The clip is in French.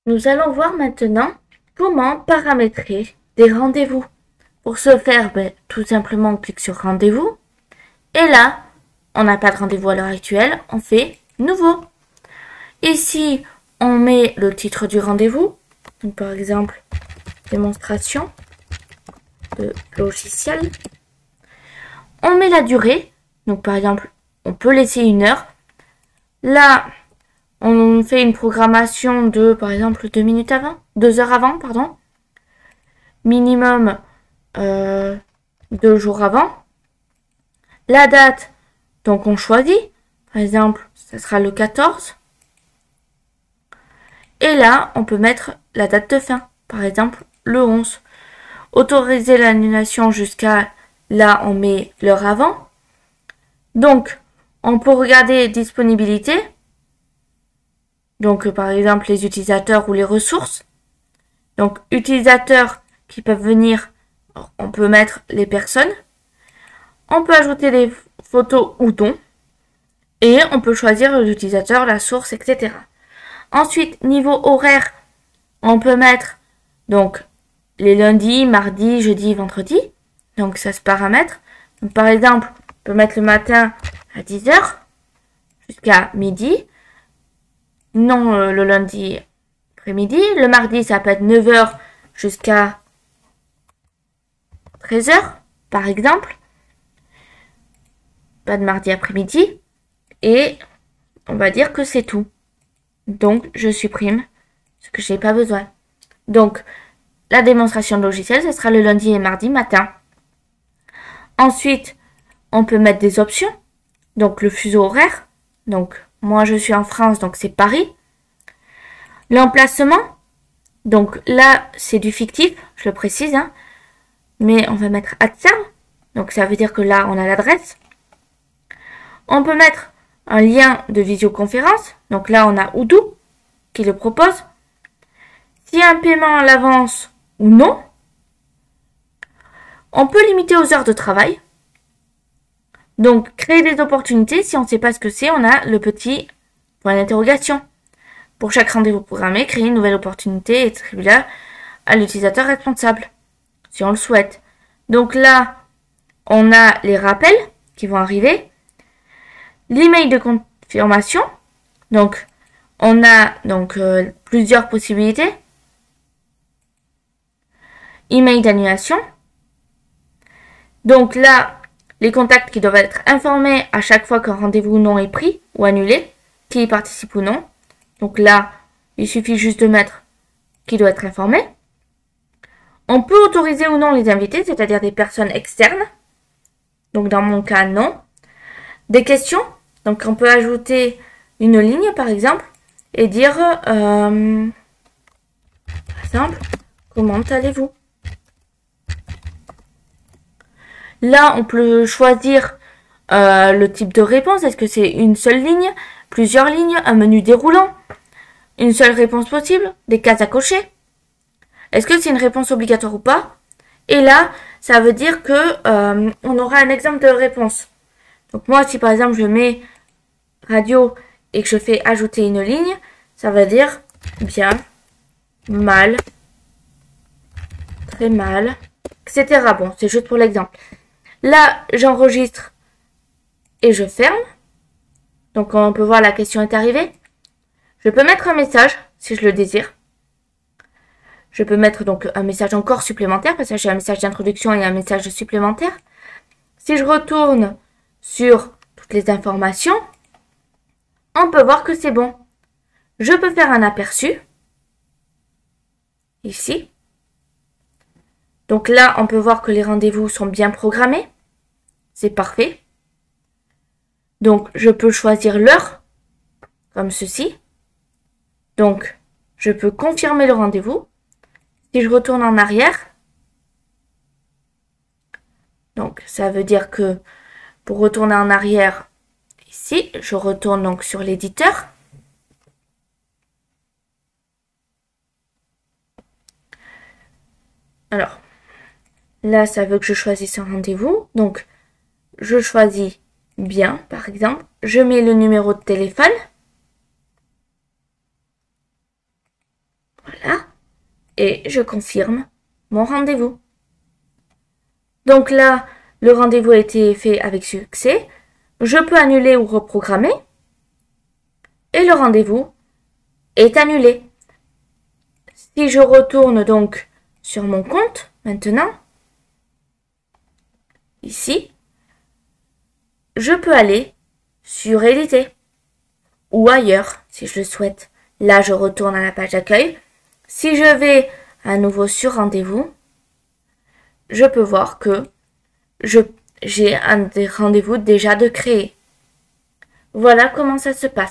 Nous allons voir maintenant comment paramétrer des rendez-vous. Pour ce faire, tout simplement on clique sur rendez-vous et là, on n'a pas de rendez-vous à l'heure actuelle, on fait nouveau. Ici, on met le titre du rendez-vous, donc par exemple démonstration de logiciel. On met la durée, donc par exemple on peut laisser 1 heure. Là, on fait une programmation de, par exemple, 2 minutes avant, 2 heures avant, pardon. Minimum 2 jours avant. La date, donc on choisit. Par exemple, ça sera le 14. Et là, on peut mettre la date de fin. Par exemple, le 11. Autoriser l'annulation jusqu'à là, on met l'heure avant. Donc, on peut regarder disponibilité. Donc, par exemple, les utilisateurs ou les ressources. Donc, utilisateurs qui peuvent venir, on peut mettre les personnes. On peut ajouter des photos ou non. Et on peut choisir l'utilisateur, la source, etc. Ensuite, niveau horaire, on peut mettre donc les lundis, mardis, jeudi, vendredi. Donc, ça se paramètre. Donc, par exemple, on peut mettre le matin à 10 h jusqu'à midi. Non, le lundi après-midi. Le mardi, ça peut être 9 h jusqu'à 13 h, par exemple. Pas de mardi après-midi. Et on va dire que c'est tout. Donc, je supprime ce que je n'ai pas besoin. Donc, la démonstration de logiciel, ce sera le lundi et mardi matin. Ensuite, on peut mettre des options. Donc, le fuseau horaire. Donc, moi, je suis en France, donc c'est Paris. L'emplacement. Donc, là, c'est du fictif, je le précise. Mais on va mettre à terme. Donc, ça veut dire que là, on a l'adresse. On peut mettre un lien de visioconférence. Donc là, on a Odoo qui le propose. S'il y a un paiement à l'avance ou non. On peut limiter aux heures de travail. Donc, créer des opportunités. Si on ne sait pas ce que c'est, on a le petit point d'interrogation. Pour chaque rendez-vous programmé, créer une nouvelle opportunité et attribuer-la à l'utilisateur responsable, si on le souhaite. Donc là, on a les rappels qui vont arriver. L'email de confirmation. Donc, on a donc plusieurs possibilités. Email d'annulation. Donc là, les contacts qui doivent être informés à chaque fois qu'un rendez-vous non est pris ou annulé, qui y participe ou non. Donc là, il suffit juste de mettre qui doit être informé. On peut autoriser ou non les invités, c'est-à-dire des personnes externes. Donc dans mon cas, non. Des questions. Donc on peut ajouter une ligne, par exemple, et dire, par exemple, comment allez-vous? Là, on peut choisir le type de réponse. Est-ce que c'est une seule ligne, plusieurs lignes, un menu déroulant, une seule réponse possible, des cases à cocher? Est-ce que c'est une réponse obligatoire ou pas? Et là, ça veut dire que on aura un exemple de réponse. Donc moi, si par exemple je mets radio et que je fais ajouter une ligne, ça veut dire bien, mal, très mal, etc. Bon, c'est juste pour l'exemple. Là, j'enregistre et je ferme. Donc on peut voir la question est arrivée. Je peux mettre un message si je le désire. Je peux mettre donc un message encore supplémentaire parce que j'ai un message d'introduction et un message supplémentaire. Si je retourne sur toutes les informations, on peut voir que c'est bon. Je peux faire un aperçu. Ici. Donc là, on peut voir que les rendez-vous sont bien programmés. C'est parfait. Donc, je peux choisir l'heure, comme ceci. Donc, je peux confirmer le rendez-vous. Si je retourne en arrière, donc ça veut dire que pour retourner en arrière, ici, je retourne donc sur l'éditeur. Alors, là, ça veut que je choisisse un rendez-vous. Donc, je choisis bien, par exemple. Je mets le numéro de téléphone. et je confirme mon rendez-vous. Donc là, le rendez-vous a été fait avec succès. Je peux annuler ou reprogrammer et le rendez-vous est annulé. Si je retourne donc sur mon compte maintenant, ici, je peux aller sur éditer ou ailleurs si je le souhaite. Là, je retourne à la page d'accueil. Si je vais à nouveau sur rendez-vous, je peux voir que j'ai un des rendez-vous déjà de créer. Voilà comment ça se passe.